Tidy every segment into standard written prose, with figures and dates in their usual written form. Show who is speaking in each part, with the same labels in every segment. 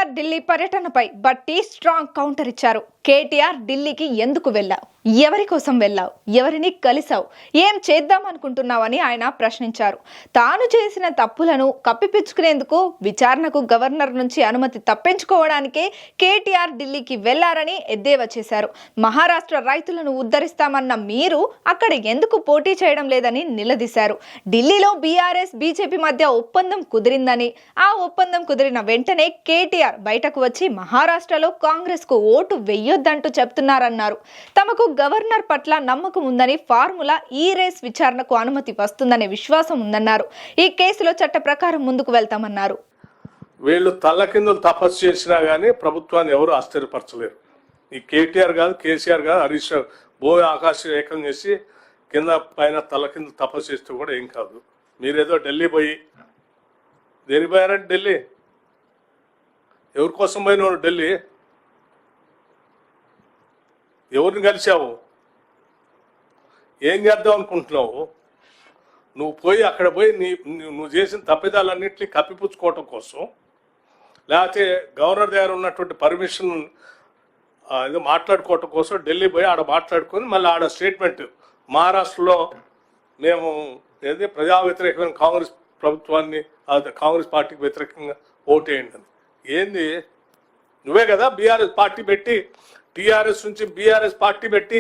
Speaker 1: కేటీఆర్ ఢిల్లీ పర్యటనపై బట్టి strong counter ఇచ్చారు. కేటీఆర్ ఢిల్లీకి ఎందుకు వెళ్ళావు, ఎవరి కోసం వెళ్ళావు, ఎవరిని కలిసావు, ఏం చేద్దామనుకుంటున్నావని ఆయన ప్రశ్నించారు. తాను చేసిన తప్పులను కప్పిపుచ్చుకునేందుకు విచారణకు గవర్నర్ నుంచి అనుమతి తప్పించుకోవడానికే కేటీఆర్ ఢిల్లీకి వెళ్లారని ఎద్దేవా చేశారు. మహారాష్ట్ర రైతులను ఉద్ధరిస్తామన్న మీరు అక్కడ ఎందుకు పోటీ చేయడం లేదని నిలదీశారు. ఢిల్లీలో బీఆర్ఎస్ బీజేపీ మధ్య ఒప్పందం కుదిరిందని, ఆ ఒప్పందం కుదిరిన వెంటనే కేటీఆర్ బయటకు వచ్చి మహారాష్ట్రలో కాంగ్రెస్ కు ఓటు వెయ్యొద్దంటూ చెప్తున్నారన్నారు. తమకు గవర్నర్ పట్ల నమ్మకం ఉందని, ఫార్ములా ఈ రేస్ విచారణకు అనుమతి వస్తుందనే విశ్వాసం ఉందన్నారు. ఈ కేసులో చట్ట ప్రకారం ముందుకు వెళ్తామన్నారు.
Speaker 2: వీళ్ళు తల్లకిందులు తపస్సు చేసినా గానీ ప్రభుత్వాన్ని ఎవరు ఆశ్చర్యపరచలేరు. ఈ కేటీఆర్ కాదు, కేసీఆర్ కాదు, హరీష్ రావు భూమి ఆకాశం ఏకం చేసి కింద పైన తల్లకిందులు తపస్సు చేస్తే కూడా ఏం కాదు. మీరేదో ఢిల్లీ పోయి దేనికి పోయారంటే ఢిల్లీ ఎవరి కోసం పోయినవాడు? ఢిల్లీ ఎవరిని కలిసావు? ఏం చేద్దాం అనుకుంటున్నావు? నువ్వు పోయి అక్కడ పోయి నువ్వు చేసిన తప్పిదాలన్నింటినీ కప్పిపుచ్చుకోవటం కోసం, లేకపోతే గవర్నర్ దగ్గర ఉన్నటువంటి పర్మిషన్ ఏదో మాట్లాడుకోవటం కోసం ఢిల్లీ పోయి ఆడ మాట్లాడుకొని మళ్ళీ ఆడ స్టేట్మెంట్ మహారాష్ట్రలో మేము ఏది ప్రజా వ్యతిరేకమైన కాంగ్రెస్ ప్రభుత్వాన్ని కాంగ్రెస్ పార్టీకి వ్యతిరేకంగా ఓటేయండి అని. ఏంది? నువ్వే కదా బీఆర్ఎస్ పార్టీ పెట్టి, టీఆర్ఎస్ నుంచి బీఆర్ఎస్ పార్టీ పెట్టి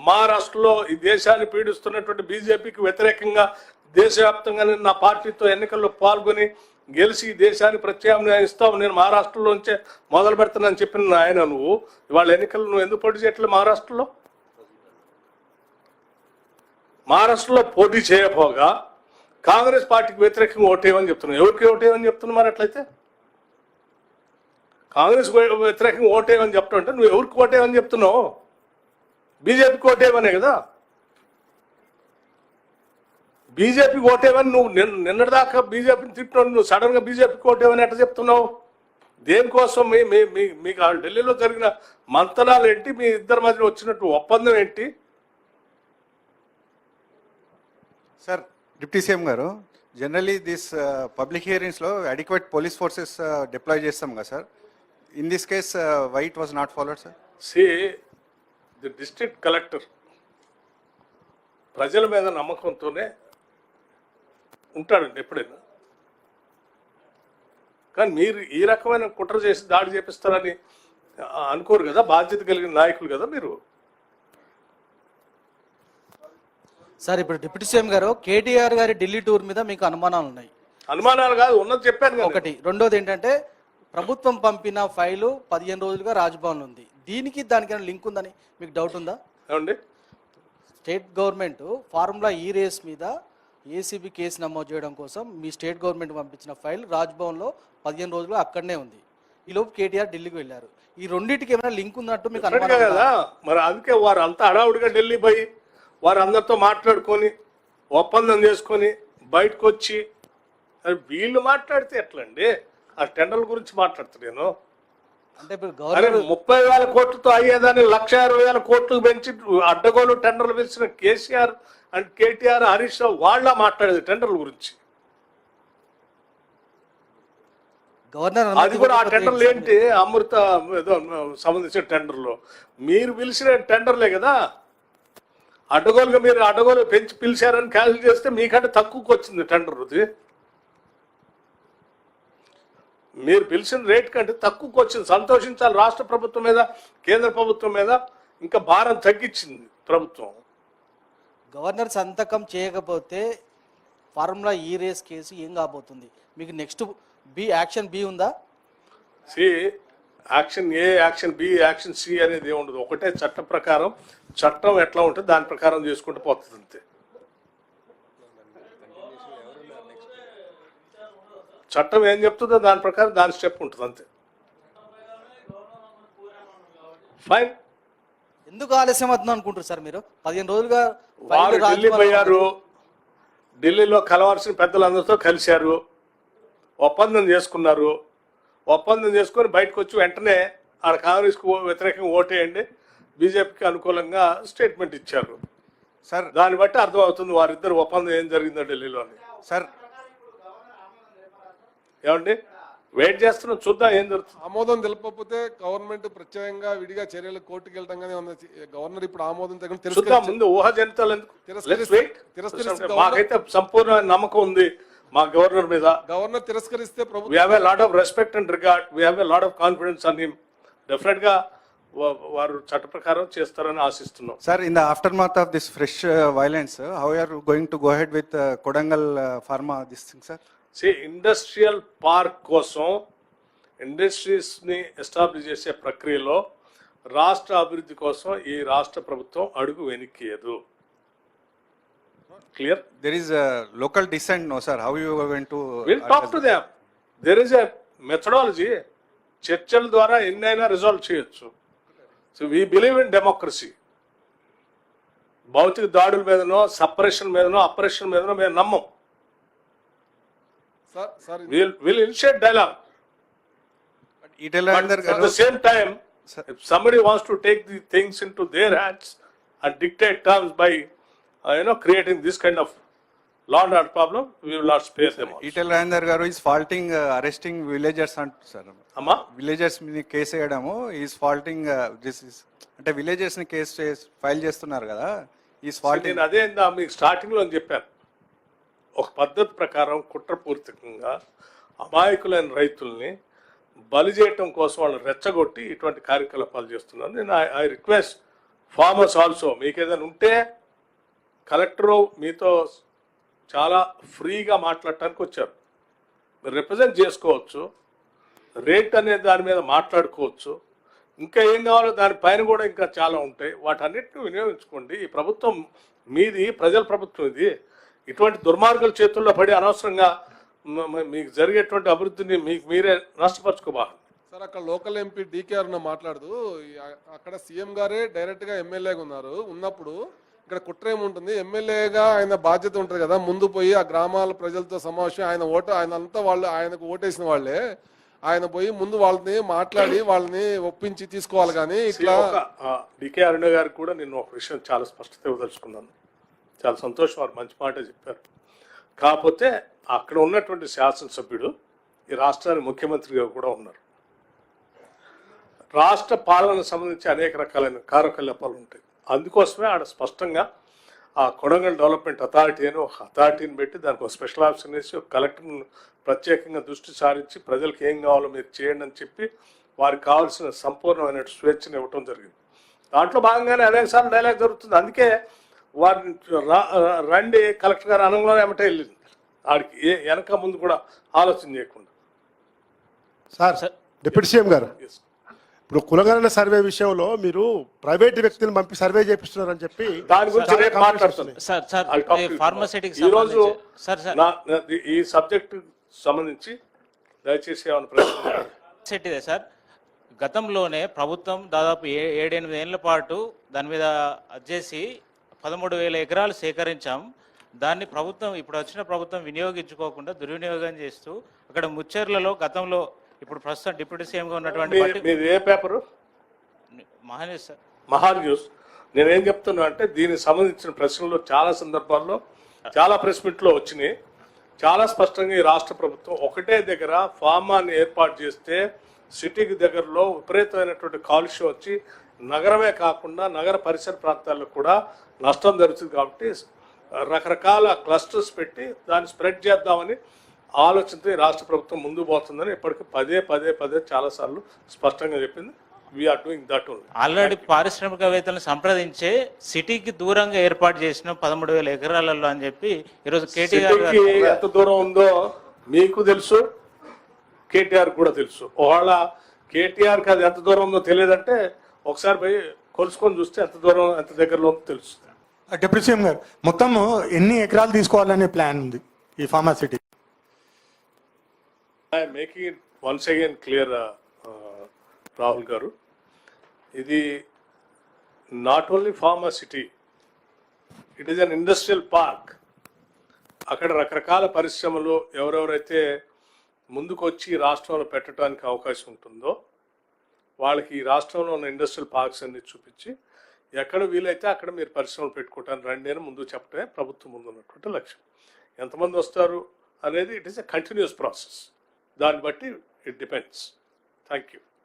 Speaker 2: మహారాష్ట్రలో ఈ దేశాన్ని పీడిస్తున్నటువంటి బీజేపీకి వ్యతిరేకంగా దేశవ్యాప్తంగా నా పార్టీతో ఎన్నికల్లో పాల్గొని గెలిచి దేశాన్ని ప్రత్యామ్నాయం ఇస్తావు, నేను మహారాష్ట్రలోంచే మొదలు పెడతానని చెప్పిన ఆయన నువ్వు ఇవాళ ఎన్నికలు నువ్వు ఎందుకు పోటీ చేయట్లేదు? మహారాష్ట్రలో పోటీ చేయకపోగా కాంగ్రెస్ పార్టీకి వ్యతిరేకంగా ఓటేయమని చెప్తున్నావు. ఎవరికి ఓటేయమని చెప్తున్నావు? మరి అట్లయితే కాంగ్రెస్ వ్యతిరేకంగా ఓటేయమని చెప్తుంటే నువ్వు ఎవరికి ఓటేయమని చెప్తున్నావు? బీజేపీకి ఓటేయమనే కదా. బీజేపీకి ఓటేయమని నువ్వు నిన్నటిదాకా బీజేపీని తిట్టున్నావు, నువ్వు సడన్గా బీజేపీకి ఓటేయమని ఎట్లా చెప్తున్నావు? దేనికోసం? మీకు ఢిల్లీలో జరిగిన మంతనాలు ఏంటి? మీ ఇద్దరి మధ్య వచ్చినట్టు ఒప్పందం ఏంటి?
Speaker 3: సార్, డిప్యూటీ సీఎం గారు, జనరలీ దిస్ పబ్లిక్ హియరింగ్స్లో అడిక్వేట్ పోలీస్ ఫోర్సెస్ డిప్లాయ్ చేస్తాం కదా sir. In this case why it was not followed sir?
Speaker 2: The district collector ప్రజల మీద నమ్మకంతోనే ఉంటాడండి ఎప్పుడైనా. కానీ మీరు ఈ రకమైన కుట్ర చేసి దాడి చేపిస్తారని అనుకోరు కదా. బాధ్యత కలిగిన నాయకులు కదా మీరు.
Speaker 4: సార్, ఇప్పుడు డిప్యూటీ సీఎం గారు కేటీఆర్ గారి ఢిల్లీ టూర్ మీద మీకు అనుమానాలు ఉన్నాయి.
Speaker 2: అనుమానాలు కాదు, ఉన్నది చెప్పాను.
Speaker 4: ఒకటి. రెండోది ఏంటంటే ప్రభుత్వం పంపిన ఫైలు 15 రోజులుగా రాజ్భవన్ ఉంది. దీనికి దానికైనా లింక్ ఉందని మీకు డౌట్ ఉందా?
Speaker 2: ఏమండి,
Speaker 4: స్టేట్ గవర్నమెంట్ ఫార్ములా ఈ రేస్ మీద ఏసీబీ కేసు నమోదు చేయడం కోసం మీ స్టేట్ గవర్నమెంట్ పంపించిన ఫైల్ రాజ్భవన్లో 15 రోజులు అక్కడనే ఉంది. ఈలోపు కేటీఆర్ ఢిల్లీకి వెళ్ళారు. ఈ రెండింటికి ఏమైనా లింక్ ఉన్నట్టు మీకు అనుమానం
Speaker 2: కదా? మరి అందుకే వారు అంతా హడావుడిగా ఢిల్లీ పోయి వారు అందరితో మాట్లాడుకొని ఒప్పందం చేసుకొని బయటకు వచ్చి వీళ్ళు మాట్లాడితే ఎట్లండి? ఆ టెండర్ల గురించి మాట్లాడుతాను నేను.
Speaker 4: అంటే
Speaker 2: 30,000 కోట్లతో అయ్యేదాన్ని 1,60,000 కోట్లకు పెంచి అడ్డగోలు టెండర్లు పిలిచిన కేసీఆర్ అండ్ కేటీఆర్, హరీష్ రావు వాళ్ళ మాట్లాడేది టెండర్ల గురించి.
Speaker 4: గవర్నర్
Speaker 2: అది కూడా ఆ టెండర్లు ఏంటి? అమృత ఏదో సంబంధించిన టెండర్లు మీరు పిలిచిన టెండర్లే కదా. అడ్డగోలుగా మీరు అడ్డగోలు పెంచి పిలిచారని క్యాన్సిల్ చేస్తే మీకంటే తక్కువకి వచ్చింది టెండర్. అది మీరు పిలిచిన రేట్ కంటే తక్కువకి వచ్చింది. సంతోషించాలి. రాష్ట్ర ప్రభుత్వం మీద, కేంద్ర ప్రభుత్వం మీద ఇంకా భారం తగ్గించింది ప్రభుత్వం.
Speaker 4: గవర్నర్ సంతకం చేయకపోతే ఫార్ములా ఈ రేస్ కేసు ఏం కాబోతుంది? మీకు నెక్స్ట్ యాక్షన్ బి ఉందా?
Speaker 2: యాక్షన్ ఏ, యాక్షన్ బి, యాక్షన్ సి అనేది ఏముండదు. ఒకటే చట్టం ప్రకారం. చట్టం ఎట్లా ఉంటుంది దాని ప్రకారం చేసుకుంటూ పోతుంది అంతే. చట్టం ఏం చెప్తుందో దాని ప్రకారం దాని స్టెప్ ఉంటుంది అంతే. ఫైన్.
Speaker 4: ఎందుకు ఆలస్యం అవుతుంది అనుకుంటారు సార్ మీరు? 15 రోజులుగా
Speaker 2: వారు ఢిల్లీ పోయారు. ఢిల్లీలో కలవాల్సిన పెద్దలందరితో కలిశారు, ఒప్పందం చేసుకున్నారు. ఒప్పందం చేసుకొని బయటకు వచ్చి వెంటనే ఆడ కాంగ్రెస్కు వ్యతిరేకంగా ఓటేయండి, బీజేపీకి అనుకూలంగా స్టేట్మెంట్ ఇచ్చారు సార్. దాన్ని బట్టి అర్థమవుతుంది వారిద్దరు ఒప్పందం ఏం జరిగిందో ఢిల్లీలోని.
Speaker 3: సార్,
Speaker 2: ఏమండి, వెయిట్ చేస్తున్నాం, చూద్దాం ఏం జరుగుతుంది.
Speaker 5: ఆమోదం తెలపకపోతే గవర్నమెంట్ ప్రత్యేకంగా విడిగా చర్యలు కోర్టుకు వెళ్ళడం కానీ గవర్నర్ ఇప్పుడు ఆమోదం
Speaker 2: చూద్దాం, ముందు ఊహాజనితాలు ఎందుకు. Let's wait. మాకైతే సంపూర్ణ నమ్మకం ఉంది మా గవర్నర్ మీద.
Speaker 5: గవర్నర్ తిరస్కరిస్తే
Speaker 2: We
Speaker 5: ప్రభుత్వం
Speaker 2: have a lot of respect and regard. We have a lot of confidence on him. Definitely గా వారు చట్ట ప్రకారం చేస్తారని ఆశిస్తున్నాం.
Speaker 3: Sir, in the aftermath of this fresh violence, how are you going to go ahead with Kodangal Pharma, this thing, sir?
Speaker 2: Industrial park కోసం industries ని establish చేసే ప్రక్రియలో రాష్ట్ర అభివృద్ధి కోసం ఈ రాష్ట్ర ప్రభుత్వం అడుగు వెనక్కియదు. Clear?
Speaker 3: There is a local dissent, no, sir. How you are going to?
Speaker 2: We'll talk to them. There is a methodology. చర్చల ద్వారా ఎన్నైనా రిజాల్వ్ చేయొచ్చు. So we believe in democracy. భౌతిక దాడుల మీదనో సపరేషన్ మీదనో అపరేషన్ మీదనో మేము నమ్మం.
Speaker 5: Sir
Speaker 2: We'll initiate dialogue.
Speaker 3: Etel
Speaker 2: But
Speaker 3: Rajander
Speaker 2: at
Speaker 3: garu,
Speaker 2: the same time, if somebody wants to take the things into their hands and dictate terms by, creating this kind of law and order problem, we will not spare them also.
Speaker 3: Etel Rajander garu is faulting arresting villagers and sir.
Speaker 2: అమ్మా,
Speaker 3: villagers మీద case వేయడము is faulting this is అంటే villagers ని case file చేస్తున్నారు కదా, is faulting.
Speaker 2: నేను అదే మీకు స్టార్టింగ్ లో చెప్పాను. ఒక పద్ధతి ప్రకారం కుట్రపూర్తికంగా అమాయకులైన రైతుల్ని బలి చేయటం కోసం వాళ్ళు రెచ్చగొట్టి ఇటువంటి కార్యకలాపాలు చేస్తున్నారు. నేను ఐ రిక్వెస్ట్ ఫార్మర్స్ ఆల్సో, మీకు ఏదైనా ఉంటే కలెక్టరు మీతో చాలా ఫ్రీగా మాట్లాడటానికి వచ్చారు. మీరు రిప్రజెంట్ చేసుకోవచ్చు, రేట్ అనే దాని మీద మాట్లాడుకోవచ్చు, ఇంకా ఏం కావాలో దానిపైన కూడా ఇంకా చాలా ఉంటాయి. వాటన్నిటిని వినియోగించుకోండి. ఈ ప్రభుత్వం మీది, ప్రజల ప్రభుత్వం ఇది. ఇటువంటి దుర్మార్గుల చేతుల్లో పడి అనవసరంగా మీకు జరిగేటువంటి అభివృద్ధిని మీకు మీరే నష్టపరచుకోబాకండి.
Speaker 5: సార్ అక్కడ లోకల్ ఎంపీ డీకే అరుణ మాట్లాడుతూ అక్కడ సీఎం గారే డైరెక్ట్ గా ఎమ్మెల్యేగా ఉన్నప్పుడు ఇక్కడ కుట్ర ఏముంటుంది, ఎమ్మెల్యేగా ఆయన బాధ్యత ఉంటుంది కదా, ముందు పోయి ఆ గ్రామాల ప్రజలతో సమావేశం, ఆయన అంతా వాళ్ళు ఆయనకు ఓటేసిన వాళ్ళే, ఆయన పోయి ముందు వాళ్ళని మాట్లాడి వాళ్ళని ఒప్పించి తీసుకోవాలి. కానీ ఇట్లా
Speaker 2: డికే అరుణ గారికి కూడా నేను ఒక విషయం చాలా స్పష్టత ఇవ్వదలుచుకున్నాను. చాలా సంతోషం, వారు మంచి మాట చెప్పారు. కాకపోతే అక్కడ ఉన్నటువంటి శాసనసభ్యుడు ఈ రాష్ట్రానికి ముఖ్యమంత్రిగా కూడా ఉన్నారు. రాష్ట్ర పాలనకు సంబంధించి అనేక రకాలైన కార్యకలాపాలు ఉంటాయి. అందుకోసమే ఆడ స్పష్టంగా ఆ కొడంగల్ డెవలప్మెంట్ అథారిటీ అని ఒక అథారిటీని పెట్టి దానికి ఒక స్పెషల్ ఆఫీసర్ వేసి ఒక కలెక్టర్ను ప్రత్యేకంగా దృష్టి సారించి ప్రజలకు ఏం కావాలో మీరు చేయండి అని చెప్పి వారికి కావాల్సిన సంపూర్ణమైన స్వేచ్ఛను ఇవ్వటం జరిగింది. దాంట్లో భాగంగానే అనేకసార్లు డైలాగ్ జరుగుతుంది. అందుకే వారిని రండి కలెక్టర్ గారు అనుగుణంగా ఏమంటే వెళ్ళింది ఆడికి వెనక ముందు కూడా ఆలోచన చేయకుండా.
Speaker 6: సార్ డిప్యూటీ సీఎం గారు, ఇప్పుడు కులగణన సర్వే విషయంలో మీరు ప్రైవేట్ వ్యక్తులను పంపి సర్వే చేపిస్తున్నారని చెప్పి
Speaker 2: దాని గురించి రేపు మాట్లాడుతున్నాను. ఈ రోజు ఈ సబ్జెక్ట్ సంబంధించి దయచేసి ఏమైనా ప్రశ్న
Speaker 7: సార్, గతంలోనే ప్రభుత్వం దాదాపు 7-8 ఏళ్ల పాటు దాని మీద చేసి 13,000 ఎకరాలు సేకరించాం. దాన్ని ప్రభుత్వం, ఇప్పుడు వచ్చిన ప్రభుత్వం వినియోగించుకోకుండా దుర్వినియోగం చేస్తూ అక్కడ ముచ్చెర్లలో గతంలో, ఇప్పుడు ప్రస్తుతం డిప్యూటీ సీఎంగా ఉన్నటువంటి
Speaker 2: మీది ఏ పేపరు?
Speaker 7: మహాన్యూస్ సార్.
Speaker 2: మహాన్యూస్. నేనేం చెప్తున్నా అంటే దీనికి సంబంధించిన ప్రశ్నలు చాలా సందర్భాల్లో చాలా ప్రెస్ మీట్లో వచ్చినాయి. చాలా స్పష్టంగా ఈ రాష్ట్ర ప్రభుత్వం ఒకటే దగ్గర ఫార్మాన్ని ఏర్పాటు చేస్తే సిటీకి దగ్గరలో విపరీతమైనటువంటి కాలుష్యం వచ్చి నగరమే కాకుండా నగర పరిసర ప్రాంతాల్లో కూడా నష్టం జరుగుతుంది. కాబట్టి రకరకాల క్లస్టర్స్ పెట్టి దాన్ని స్ప్రెడ్ చేద్దామని ఆలోచనతో ఈ రాష్ట్ర ప్రభుత్వం ముందుకు పోతుందని ఇప్పటికీ పదే చాలాసార్లు స్పష్టంగా చెప్పింది. We are doing that only.
Speaker 7: Already పారిశ్రామికవేత్తలను సంప్రదించే సిటీకి దూరంగా ఏర్పాటు చేసిన 13,000 ఎకరాలలో అని చెప్పి ఈరోజు కేటీఆర్
Speaker 2: ఎంత దూరం ఉందో మీకు తెలుసు, కేటీఆర్ కూడా తెలుసు. ఒకవేళ కేటీఆర్కి అది ఎంత దూరం ఉందో తెలియదంటే ఒకసారి పోయి కొలుసుకొని చూస్తే ఎంత దూరం ఎంత దగ్గరలో ఉందో తెలుస్తుంది.
Speaker 6: డిప్యూటీ సీఎం గారు, మొత్తం ఎన్ని ఎకరాలు తీసుకోవాలనే ప్లాన్ ఉంది ఈ pharma city?
Speaker 2: I making it once again clear Rahul గారు, ఇది not only pharma city, it is an industrial park. అక్కడ రకరకాల పరిశ్రమలు ఎవరెవరైతే ముందుకు వచ్చి రాష్ట్రంలో పెట్టడానికి అవకాశం ఉంటుందో వాళ్ళకి ఈ రాష్ట్రంలో ఉన్న ఇండస్ట్రియల్ పార్క్స్ అన్ని చూపించి ఎక్కడ వీలైతే అక్కడ మీరు పరిశ్రమలు పెట్టుకోవటానికి రండి అని ముందు చెప్పడమే ప్రభుత్వం ముందు ఉన్నటువంటి లక్ష్యం. ఎంతమంది వస్తారు అనేది it is a continuous process. దాన్ని బట్టి ఇట్ డిపెండ్స్. Thank you.